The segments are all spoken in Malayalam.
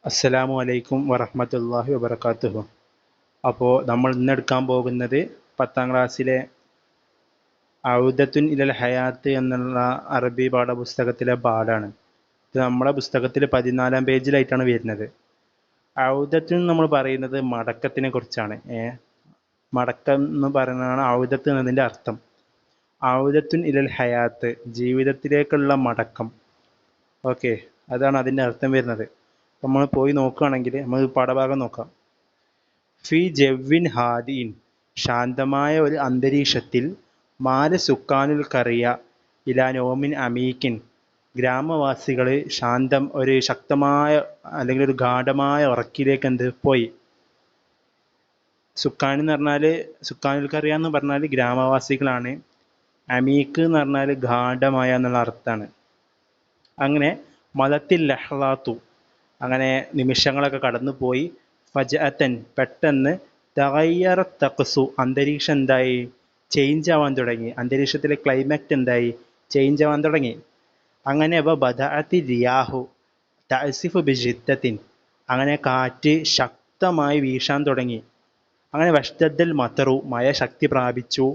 അസ്സലാമു അലൈക്കും വറഹ്മത്തുള്ളാഹി വബറകാതുഹു. അപ്പോൾ നമ്മൾ ഇന്നെടുക്കാൻ പോകുന്നത് 10ാം ക്ലാസ്സിലെ ഔദത്തുൻ ഇലൽ ഹയാത്ത് എന്നുള്ള അറബി പാഠപുസ്തകത്തിലെ പാഠാണ്. ഇത് നമ്മുടെ പുസ്തകത്തിൽ 14ാം പേജിലായിട്ടാണ് വരുന്നത്. ഔദത്തുൻ നമ്മൾ പറയുന്നത് മടക്കത്തിനെ കുറിച്ചാണ്. മടക്കം എന്ന് പറയുന്നതാണ് ഔദത്ത് എന്നതിൻ്റെ അർത്ഥം. ഔദത്തുൻ ഇലൽ ഹയാത്ത്, ജീവിതത്തിലേക്കുള്ള മടക്കം. ഓക്കെ, അതാണ് അതിൻ്റെ അർത്ഥം വരുന്നത്. നമ്മൾ പോയി നോക്കുകയാണെങ്കിൽ നമ്മൾ പാഠഭാഗം നോക്കാം. ഫി ജവ്വിൻ ഹാദിൻ, ശാന്തമായ ഒരു അന്തരീക്ഷത്തിൽ, മാല സുക്കാനുൽ കറിയ ഇലാ നോമിൻ അമീക്കിൻ, ഗ്രാമവാസികൾ ഒരു ശക്തമായ അല്ലെങ്കിൽ ഒരു ഗാഠമായ ഉറക്കിലേക്ക് പോയി. സുക്കാൻ എന്ന് പറഞ്ഞാൽ, സുക്കാനുൽ കറിയ എന്ന് പറഞ്ഞാൽ ഗ്രാമവാസികളാണ്. അമീക്ക് എന്ന് പറഞ്ഞാൽ ഗാഠമായ എന്നുള്ള അർത്ഥമാണ്. അങ്ങനെ മലത്തിൽ ലഹ്ലാത്തു, അങ്ങനെ നിമിഷങ്ങളൊക്കെ കടന്നുപോയി. ഫജഅത്തൻ, പെട്ടെന്ന്. തഗയ്യറ തഖ്സു, അന്തരീക്ഷം എന്തായി? ചേഞ്ച് ആവാൻ തുടങ്ങി. അന്തരീക്ഷത്തിലെ ക്ലൈമറ്റ് എന്തായി? ചേഞ്ച് ആവാൻ തുടങ്ങി. അങ്ങനെ ബദഅത്തി റിയാഹു തഅസിഫു ബിജിദ്ദത്തിൻ, അങ്ങനെ കാറ്റ് ശക്തമായി വീശാൻ തുടങ്ങി. അങ്ങനെ വഷ്തദ്ദൽ മതറു, മഴ ശക്തി പ്രാപിച്ചു.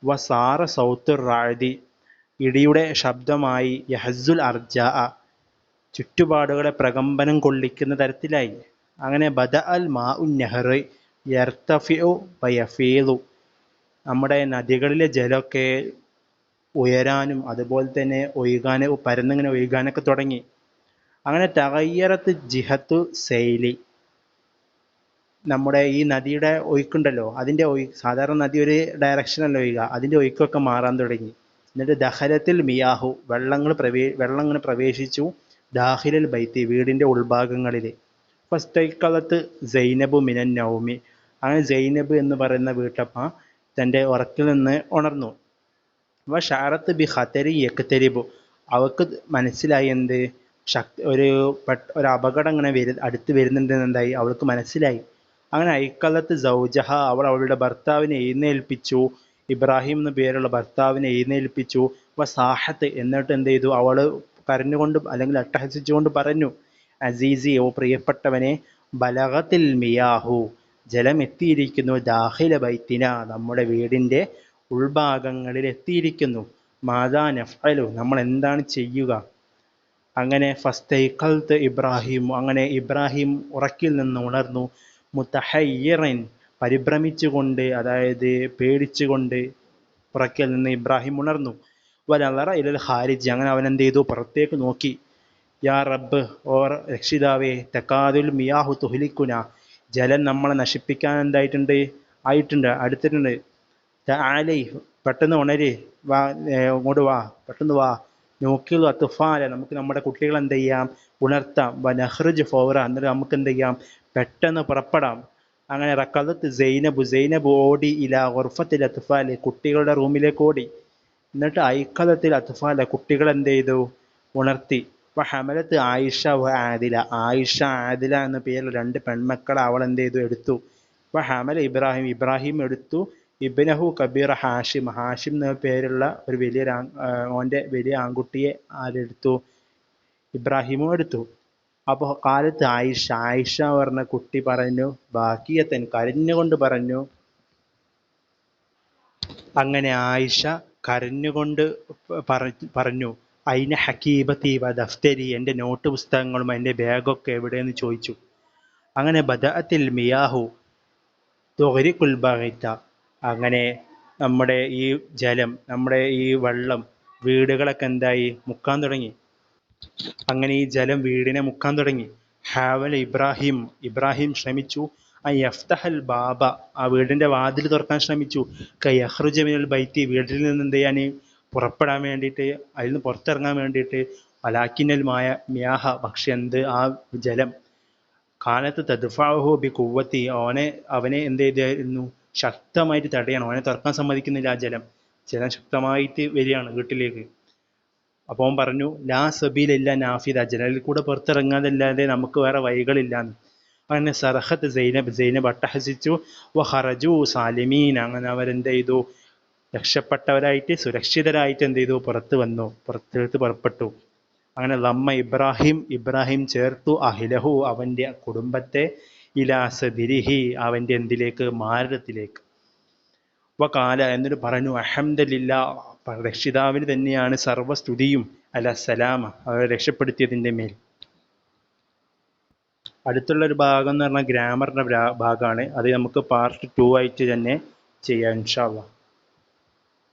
വസാറ സൗത്തുർ റാഅദി, ഇടിയുടെ ശബ്ദമായി. യഹ്സുൽ അർജാ, ചുറ്റുപാടുകളെ പ്രകമ്പനം കൊള്ളിക്കുന്ന തരത്തിലായി. അങ്ങനെ ബദ അൽ മാ ഉൻ നെഹ്റ് യർത്തഫിഉ വയഫീദു, നമ്മുടെ നദികളിലെ ജലമൊക്കെ ഉയരാനും അതുപോലെ തന്നെ പരന്നിങ്ങനെ ഒഴുകാനൊക്കെ തുടങ്ങി. അങ്ങനെ തഗയ്യറത്ത് ജിഹത്തു സെയ്ലി, നമ്മുടെ ഈ നദിയുടെ ഒഴുക്കുണ്ടല്ലോ, അതിൻ്റെ സാധാരണ നദി ഒരു ഡയറക്ഷനല്ല ഒഴുകുക, അതിൻ്റെ ഒഴുക്കൊക്കെ മാറാൻ തുടങ്ങി. എന്നിട്ട് ദഹലത്തിൽ മിയാഹു, വെള്ളം ഇങ്ങനെ പ്രവേശിച്ചു. ദാഹിലൽ ബൈത്തി, വീടിൻ്റെ ഉൾഭാഗങ്ങളിൽ. ഫസ്തൈഖലത്ത് സൈനബു മിനൻ നൗമി, അങ്ങനെ സൈനബ് എന്ന് പറയുന്ന വീട്ടമ്മ തൻ്റെ ഉറക്കിൽ നിന്ന് ഉണർന്നു. ഷഅറത്ത് ബി ഖതരി യക്തരിബു, അവൾക്ക് മനസ്സിലായി എന്ത്? ഒരു അപകടം ഇങ്ങനെ അടുത്ത് വരുന്നുണ്ടെന്ന് എന്തായി? അവൾക്ക് മനസ്സിലായി. അങ്ങനെ ഐക്കലത്ത് സൗജഹ, അവൾ അവളുടെ ഭർത്താവിനെ എഴുന്നേൽപ്പിച്ചു. ഇബ്രാഹിം എന്ന പേരുള്ള ഭർത്താവിനെ എഴുന്നേൽപ്പിച്ചു. സാഹത്ത്, എന്നിട്ട് എന്ത് ചെയ്തു? അവൾ കരഞ്ഞുകൊണ്ട് അല്ലെങ്കിൽ അട്ടഹസിച്ചുകൊണ്ട് പറഞ്ഞു, അസീസി, ഓ പ്രിയപ്പെട്ടവനെ, ബലഗത്തിൽ മിയാഹു, ജലം എത്തിയിരിക്കുന്നു. ദാഖില ബൈത്തിന, നമ്മുടെ വീടിൻ്റെ ഉൾഭാഗങ്ങളിൽ എത്തിയിരിക്കുന്നു. മാദാ നഫ്അലു, നമ്മൾ എന്താണ് ചെയ്യുക? അങ്ങനെ ഫസ്തൈഖൽത്ത് ഇബ്രാഹിം, അങ്ങനെ ഇബ്രാഹിം ഉറക്കിൽ നിന്ന് ഉണർന്നു. മുത്തഹയ്യിറൻ, പരിഭ്രമിച്ചുകൊണ്ട്, അതായത് പേടിച്ചുകൊണ്ട് ഉറക്കിൽ നിന്ന് ഇബ്രാഹിം ഉണർന്നു. വനളറ ഇലൽ ഖാരിജ്, അങ്ങനെ അവൻ എന്ത് ചെയ്തു? പുറത്തേക്ക് നോക്കി. യാ റബ്ബ്, ഓ രക്ഷിതാവേ, തക്കാതുൽ മിയാഹു തുഹ്ലിക്കുന, ജലം നമ്മളെ നശിപ്പിക്കാൻ ആയിട്ടുണ്ട്, അടുത്തിട്ടുണ്ട്. തആലൈ, പെട്ടെന്ന് ഉണര്, വാ, ഇങ്ങോട്ട് വാ, പെട്ടെന്ന് വാ. നോക്കിയു അത്ഫാല, നമുക്ക് നമ്മുടെ കുട്ടികൾ എന്ത് ചെയ്യാം? ഉണർത്താം. വനഹ്റുജ് ഫൗറ, എന്നിട്ട് നമുക്ക് എന്ത് ചെയ്യാം? പെട്ടെന്ന് പുറപ്പെടാം. അങ്ങനെ റക്കദത്ത് സൈനബ് ഓടി. ഇലാ ഗുർഫത്തിൽ അത്ഫാല്, കുട്ടികളുടെ റൂമിലേക്ക് ഓടി. എന്നിട്ട് ഐക്കദത്തിൽ അത്ഫാല, കുട്ടികൾ എന്ത് ചെയ്തു? ഉണർത്തി. ഹമലത്ത് ആയിഷ ആദില, ആയിഷ ആദില എന്ന പേരിൽ 2 പെൺമക്കളെ അവൾ എന്ത് ചെയ്തു? എടുത്തു. ഹമല ഇബ്രാഹിം എടുത്തു. ഇബ്നഹു കബീർ ഹാഷിം, ഹാഷിം എന്ന പേരുള്ള ഒരു ഓൻ്റെ വലിയ ആൺകുട്ടിയെ ആരെടുത്തു? ഇബ്രാഹിമും എടുത്തു. അപ്പോൾ കാലത്ത് ആയിഷ പറഞ്ഞ കുട്ടി പറഞ്ഞു, ബാക്കിയത്തൻ, കരഞ്ഞുകൊണ്ട് പറഞ്ഞു. അങ്ങനെ ആയിഷ കരഞ്ഞുകൊണ്ട് പറഞ്ഞു, അയിന ഹക്കീബത്തി വ ദഫ്തരി, എൻ്റെ നോട്ട് പുസ്തകങ്ങളും എൻ്റെ ബാഗൊക്കെ എവിടെയെന്ന് ചോദിച്ചു. അങ്ങനെ ബദഅത്തിൽ മിയാഹു തുഗ്രിഖുൽ ബൈത, അങ്ങനെ നമ്മുടെ ഈ ജലം, നമ്മുടെ ഈ വെള്ളം വീടുകളൊക്കെ എന്തായി? മുക്കാൻ തുടങ്ങി. അങ്ങനെ ഈ ജലം വീടിനെ മുക്കാൻ തുടങ്ങി. ഹാവൽ ഇബ്രാഹിം ശ്രമിച്ചു. യഫ്തഹൽ ബാബ, ആ വീടിൻ്റെ വാതിൽ തുറക്കാൻ ശ്രമിച്ചു. യഖ്റുജ മിനൽ ബൈത്തി, വീട്ടിൽ നിന്ന് എന്ത് ചെയ്യാൻ? പുറപ്പെടാൻ വേണ്ടിയിട്ട്, അതിൽ നിന്ന് പുറത്തിറങ്ങാൻ വേണ്ടിയിട്ട്. വലാക്കിനൽ മിയാഹ, പക്ഷെ എന്ത്? ആ ജലം കാലത്ത് തദ്ഫഅഹു ബി ഖുവ്വത്തി, അവനെ എന്ത് ചെയ്തായിരുന്നു? ശക്തമായിട്ട് തടയണം. അവനെ തുറക്കാൻ സമ്മതിക്കുന്നില്ല. ആ ജലം ശക്തമായിട്ട് വരികയാണ് വീട്ടിലേക്ക്. അപ്പോൾ അവൻ പറഞ്ഞു, ലാ സബീല നാഫിദ, ജനലിൽ കൂടെ പുറത്തിറങ്ങാതല്ലാതെ നമുക്ക് വേറെ വഴികളില്ലാന്ന്. അങ്ങനെ സറഹത്ത് സൈനബ് അട്ടഹസിച്ചു. വഖറജു സാലിമീൻ, അങ്ങനെ അവരെന്ത് ചെയ്തു? രക്ഷപ്പെട്ടവരായിട്ട്, സുരക്ഷിതരായിട്ട് എന്ത് ചെയ്തു? പുറത്തേക്ക് പുറപ്പെട്ടു. അങ്ങനെ ലമ്മ ഇബ്രാഹിം ചേർത്തു അഹിലഹു അവൻ്റെ കുടുംബത്തെ ഇലാ സദിരിഹി അവൻ്റെ എന്തിലേക്ക് മാരത്തിലേക്ക്. വകാല എന്നിട്ട് പറഞ്ഞു അൽഹംദുലില്ലാ രക്ഷിതാവിന് തന്നെയാണ് സർവ്വസ്തുതിയും അല സലാമ അവരെ രക്ഷപ്പെടുത്തിയതിൻ്റെ മേൽ. അടുത്തുള്ളൊരു ഭാഗം എന്ന് പറഞ്ഞാൽ ഗ്രാമറിൻ്റെ ഭാഗമാണ്. അത് നമുക്ക് പാർട്ട് 2 ആയിട്ട് തന്നെ ചെയ്യാം ഇൻഷാ അല്ലാഹ്.